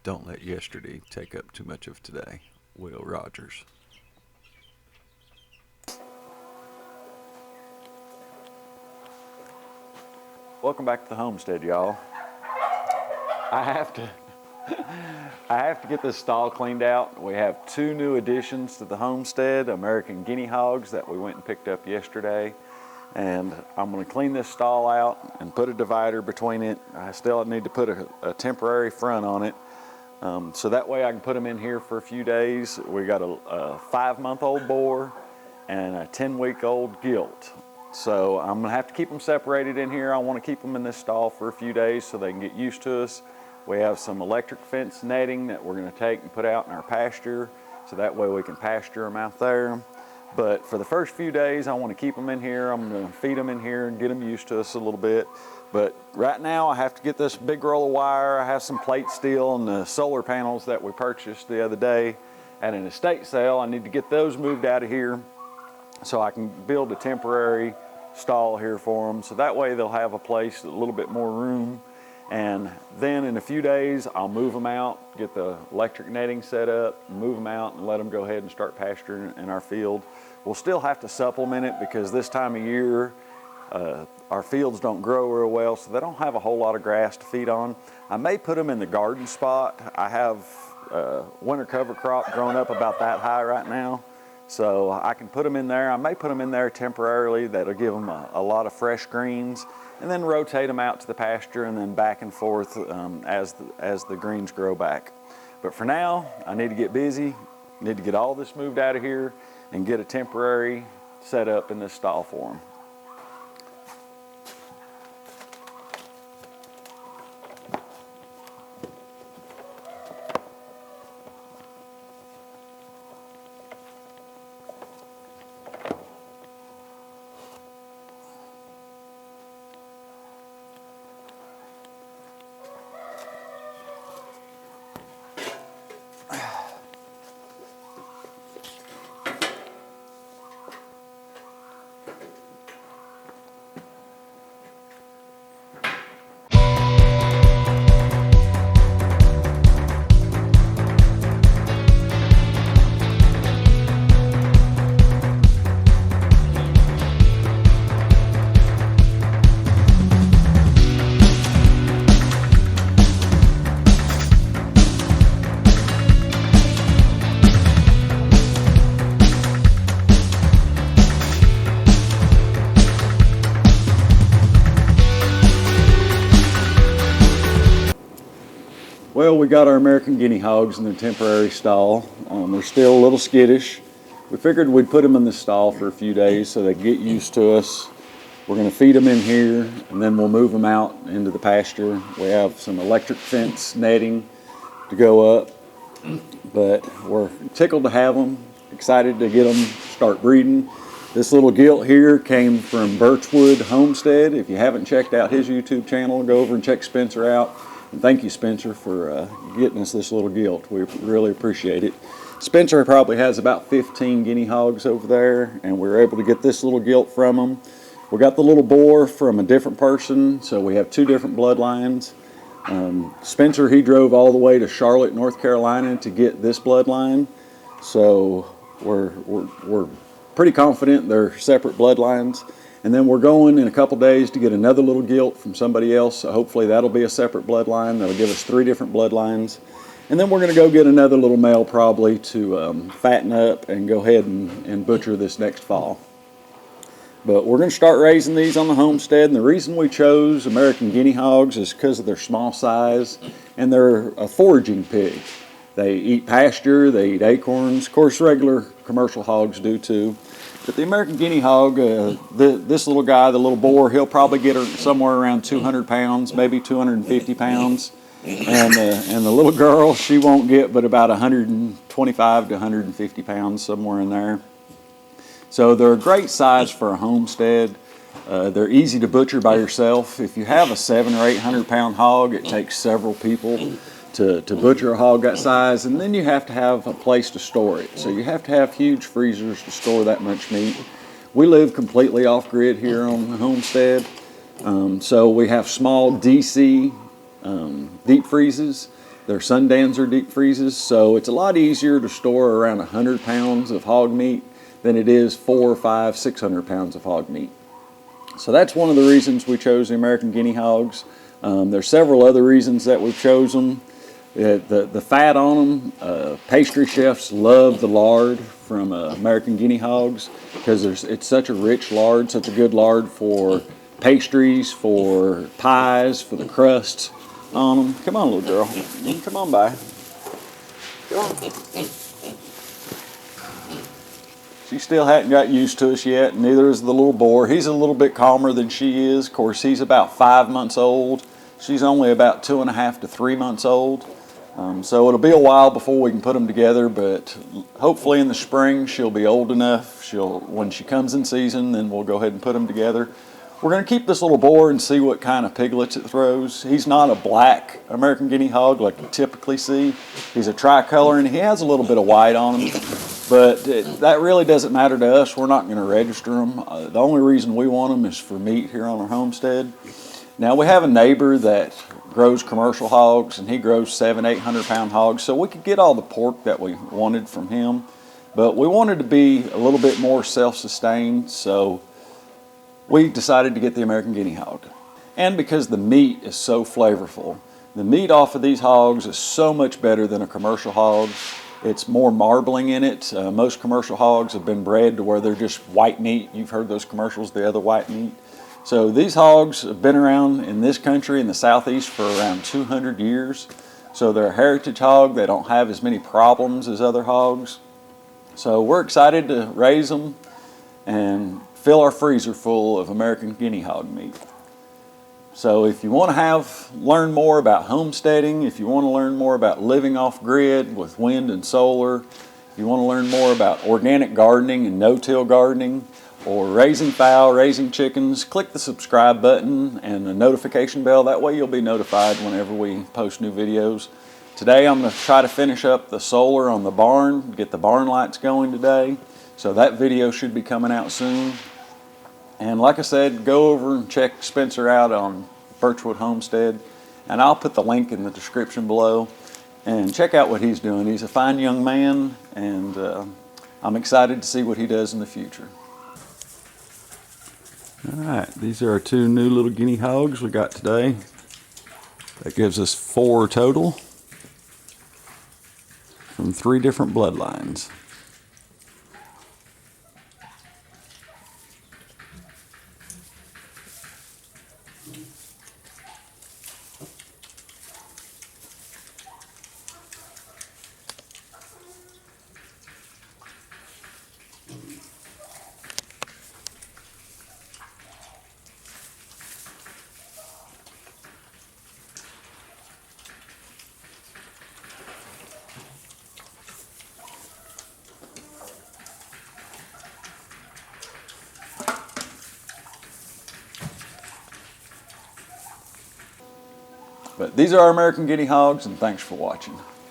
Don't let yesterday take up too much of today. Will Rogers. Welcome back to the homestead, y'all. I have to I have to get this stall cleaned out. We have two new additions to the homestead, American guinea hogs that we went and picked up yesterday. And I'm going to clean this stall out and put a divider between it. I still need to put a temporary front on it. So that way I can put them in here for a few days. We got a 5-month-old boar and a 10-week-old gilt. So I'm gonna have to keep them separated in here. I want to keep them in this stall for a few days so they can get used to us. We have some electric fence netting that we're gonna take and put out in our pasture, so that way we can pasture them out there. But for the first few days, I want to keep them in here. I'm gonna feed them in here and get them used to us a little bit. But right now I have to get this big roll of wire. I have some plate steel and the solar panels that we purchased the other day at an estate sale. I need to get those moved out of here so I can build a temporary stall here for them. So that way they'll have a place, a little bit more room. And then in a few days, I'll move them out, get the electric netting set up, move them out and let them go ahead and start pasturing in our field. We'll still have to supplement it because this time of year, our fields don't grow real well, so they don't have a whole lot of grass to feed on. I may put them in the garden spot. I have winter cover crop growing up about that high right now, so I can put them in there. I may put them in there temporarily. That'll give them a lot of fresh greens, and then rotate them out to the pasture and then back and forth as the greens grow back. But for now, I need to get busy, need to get all this moved out of here and get a temporary setup in this stall for them. Well, we got our American guinea hogs in the temporary stall. They're still a little skittish. We figured we'd put them in the stall for a few days so they get used to us. We're going to feed them in here and then we'll move them out into the pasture. We have some electric fence netting to go up, but we're tickled to have them, excited to get them start breeding. This little gilt here came from Birchwood Homestead. If you haven't checked out his YouTube channel, go over and check Spencer out. And thank you, Spencer, for getting us this little gilt. We really appreciate it. Spencer probably has about 15 guinea hogs over there, and we were able to get this little gilt from him. We got the little boar from a different person, so we have two different bloodlines. Spencer, he drove all the way to Charlotte, North Carolina to get this bloodline. So we're pretty confident they're separate bloodlines. And then we're going in a couple days to get another little gilt from somebody else. So hopefully that'll be a separate bloodline. That'll give us 3 different bloodlines. And then we're going to go get another little male probably to fatten up and go ahead and butcher this next fall. But we're going to start raising these on the homestead. And the reason we chose American guinea hogs is because of their small size and they're a foraging pig. They eat pasture, they eat acorns. Of course, regular commercial hogs do too. But the American guinea hog, this little guy, the little boar, he'll probably get somewhere around 200 pounds, maybe 250 pounds. And the little girl, she won't get but about 125 to 150 pounds, somewhere in there. So they're a great size for a homestead. They're easy to butcher by yourself. If you have a 700 or 800 pound hog, it takes several people to butcher a hog that size, and then you have to have a place to store it. So you have to have huge freezers to store that much meat. We live completely off grid here on the homestead, so we have small DC deep freezes, They're Sundancer deep freezes, so it's a lot easier to store around 100 pounds of hog meat than it is 400, 500, 600 pounds of hog meat. So that's one of the reasons we chose the American guinea hogs. There's several other reasons that we've chosen. The fat on them, pastry chefs love the lard from American guinea hogs because it's such a rich lard, such a good lard for pastries, for pies, for the crusts on them. Come on, little girl. Come on by. Come on. She still hadn't got used to us yet, neither is the little boar. He's a little bit calmer than she is. Of course, he's about 5 months old. She's only about 2.5 to 3 months old. So it'll be a while before we can put them together, but hopefully in the spring she'll be old enough. When she comes in season, then we'll go ahead and put them together. We're going to keep this little boar and see what kind of piglets it throws. He's not a black American guinea hog like you typically see. He's a tricolor, and he has a little bit of white on him, but that really doesn't matter to us. We're not going to register them. The only reason we want them is for meat here on our homestead. Now, we have a neighbor that grows commercial hogs, and he grows 700, 800 pound hogs, so we could get all the pork that we wanted from him, but we wanted to be a little bit more self-sustained, so we decided to get the American guinea hog. And because the meat is so flavorful, the meat off of these hogs is so much better than a commercial hog. It's more marbling in it. Most commercial hogs have been bred to where they're just white meat. You've heard those commercials, the other white meat. So these hogs have been around in this country, in the southeast, for around 200 years. So they're a heritage hog. They don't have as many problems as other hogs. So we're excited to raise them and fill our freezer full of American guinea hog meat. So if you want to learn more about homesteading, if you want to learn more about living off grid with wind and solar, if you want to learn more about organic gardening and no-till gardening, or raising fowl, raising chickens, click the subscribe button and the notification bell. That way you'll be notified whenever we post new videos. Today I'm going to try to finish up the solar on the barn, get the barn lights going today. So that video should be coming out soon. And like I said, go over and check Spencer out on Birchwood Homestead, and I'll put the link in the description below, and check out what he's doing. He's a fine young man, and I'm excited to see what he does in the future. All right, these are our 2 new little guinea hogs we got today. That gives us 4 total from 3 different bloodlines. But these are our American guinea hogs, and thanks for watching.